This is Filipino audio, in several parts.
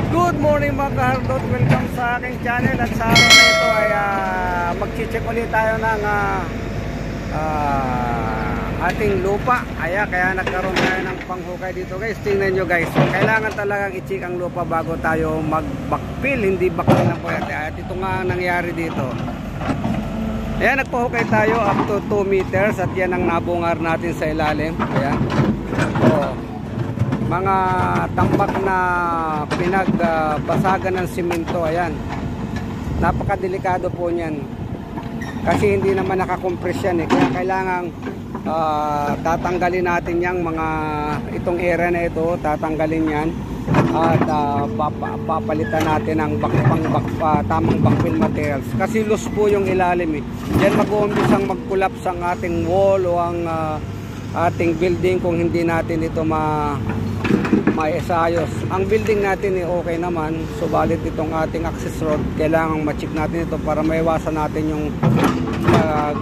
Good morning mga kahardot, welcome sa aking channel. At sa araw na ito ay mag-check ulit tayo ng ating lupa. Kaya nagkaroon tayo ng panghukay dito guys. Tingnan nyo guys, so, kailangan talagang i-check ang lupa bago tayo mag-backfill. Hindi backfill na po yan. At ito nga ang nangyari dito. Ayan, nagpahukay tayo up to 2 meters. At yan ang nabungar natin sa ilalim. Ayan. So, mga tambak na pinagbasagan ng simento. Ayan, napakadelikado po niyan kasi hindi naman nakakompress yan kaya kailangan tatanggalin natin yung mga itong area na ito, tatanggalin yan at papalitan natin ang tamang backfill materials kasi loose po yung ilalim yan mag-uumbisang mag-collapse ang ating wall o ang ating building kung hindi natin ito maisayos. Ang building natin okay naman, subalit itong ating access road kailangang ma-check natin ito para maiwasan natin yung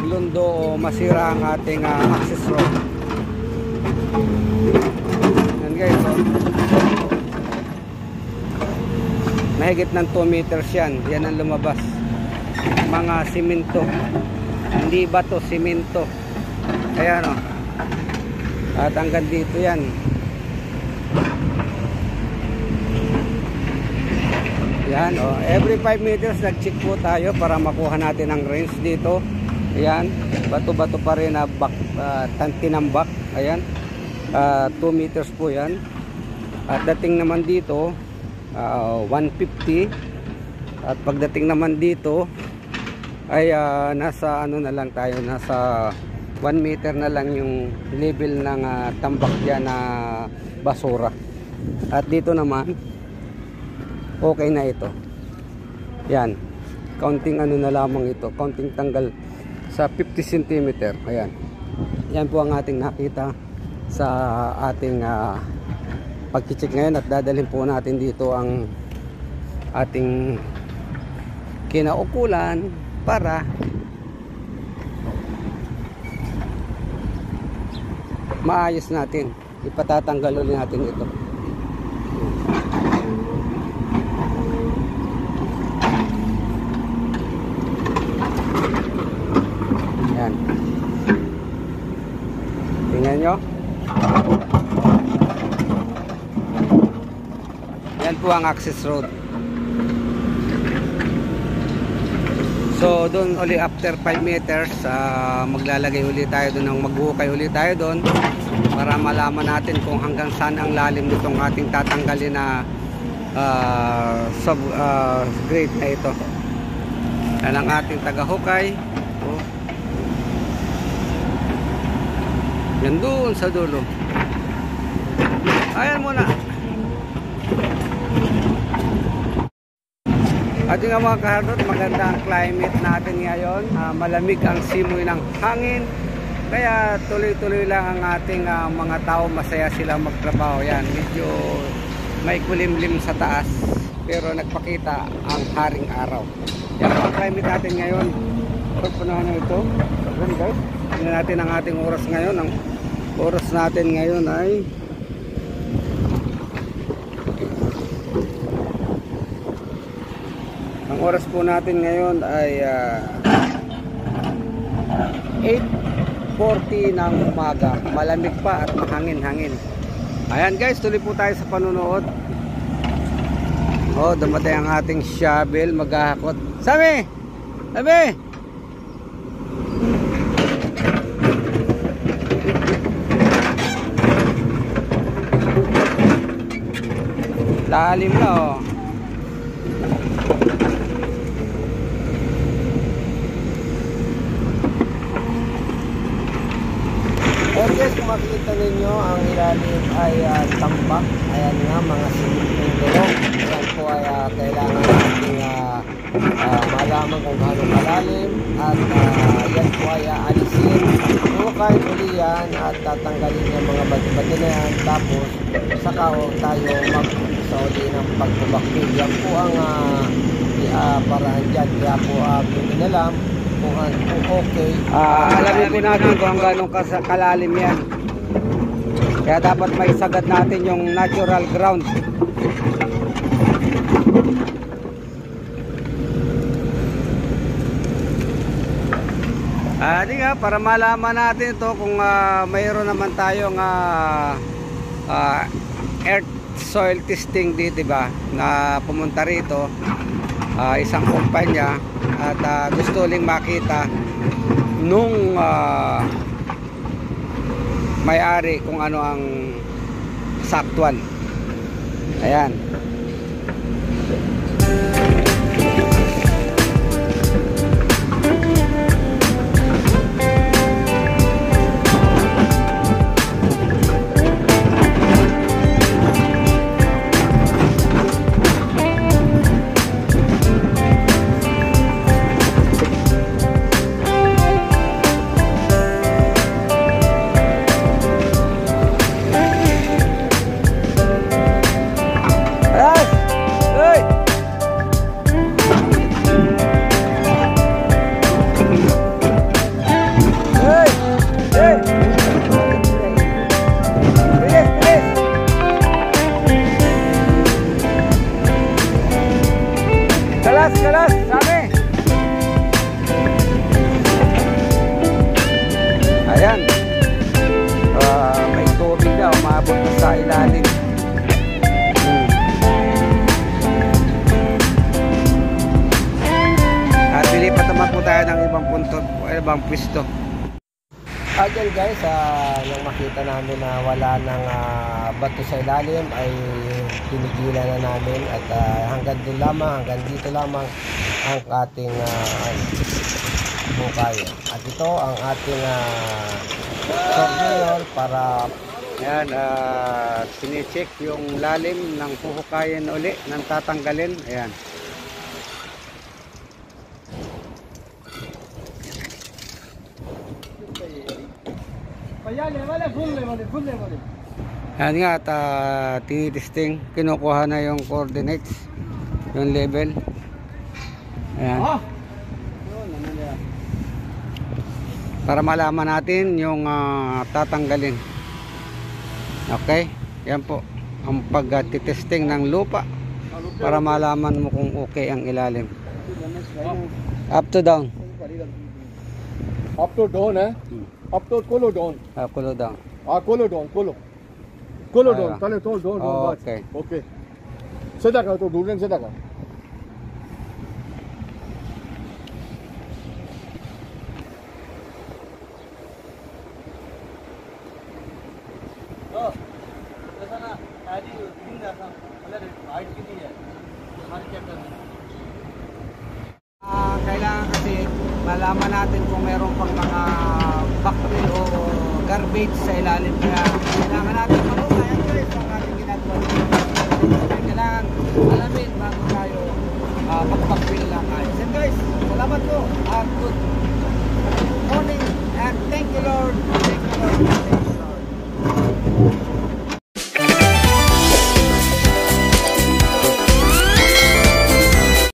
glundo o masira ang ating access road. Yan guys, mahigit ng 2 meters yan ang lumabas, mga simento, hindi bato, simento. Ayan at hanggang dito yan. Yan, every 5 meters nag-check po tayo para makuha natin ang range dito. Ayan, bato-bato pa rin na tinambak. Ayan, 2 meters po yan. At dating naman dito 150. At pagdating naman dito ay nasa ano na lang tayo, nasa 1 meter na lang yung level ng tambak dyan na basura. At dito naman okay na ito. Yan, counting ano na lamang ito, counting tanggal sa 50 cm. Ayan, yan po ang ating nakita sa ating pag-check ngayon. At dadalhin po natin dito ang ating kinaukulan para maayos natin, ipatatanggal ulit natin ito. Yan, tingnan nyo, yan po ang access road. So doon uli after 5 meters maglalagay ulit tayo doon, maghukay ulit tayo doon para malaman natin kung hanggang saan ang lalim nitong ating tatanggalin na grade na ito. Yan ang ating tagahukay. Yan doon sa dulo. Ayan muna. At yung mga kahardot, maganda ang climate natin ngayon. Malamig ang simoy ng hangin. Kaya tuloy-tuloy lang ang ating mga tao. Masaya sila magtrabaho. Yan, medyo may kulimlim sa taas. Pero nagpakita ang haring araw. Yan ang climate natin ngayon. Pagpunahan na ito. Yan guys. Tingnan natin ang ating oras ngayon. Ang oras natin ngayon ay ang oras po natin ngayon ay 8:40 ng umaga. Malamig pa at mahangin-hangin. Ayan guys, tuloy po tayo sa panunood. Dumatay ang ating shovel, maghahakot. Sabi! Lalim na guys, kung makikita ninyo ang ilalim ay tambak. Ayan nga, mga simento. Ayan po ay kailangan natin malaman kung gaano kalalim. At yan po ay alisin. Hukay uli yan at tatanggalin yung mga bati-bati na yan. Tapos saka tayo mag-umpisa uli ng pagpabakil. Yan po ang paraan dyan. Kaya po pinalam kung okay. Alamin po natin kung gano'ng kalalim yan. Kaya dapat may sagad natin yung natural ground. Di nga, para malaman natin ito kung mayroon naman tayong earth soil testing dito, diba, na pumunta rito, isang kumpanya at gusto uling makita nung may-ari kung ano ang saktuan. Ayan. Kalas, sabi. Ayan. May tubig na, umabot na sa ilalim. At lilipat naman po tayo ng ibang punto, ibang pwesto. Again guys, nang makita namin na wala ng bato sa ilalim ay pinigilan na namin at hanggang dito lamang ang ating bukayan. At ito ang ating surveyor para ayan, sinicheck yung lalim ng puhukayan uli ng tatanggalin. Ayan. Ayan nga at tinitesting, kinukuha na yung coordinates, yung level. Ayan. Para malaman natin yung tatanggalin. Okay, yan po ang pagtitesting ng lupa para malaman mo kung okay ang ilalim. Up to down. Up to down, eh? Up to kolo down. Kulo down. Kolo down, kolo. Kolo down, Aywa. tale to down, Oh, down. okay. Okay. Seda ka to, dulen seda ka. Kailangan kasi malaman natin kung meron pang mga backfill o garbage sa ilalim. Kaya kailangan natin malunay ang guys ang ating ginagawa. Kailangan alamin bago tayo mag-backfill lang tayo. So guys, salamat po at good morning and thank you Lord. Thank you Lord.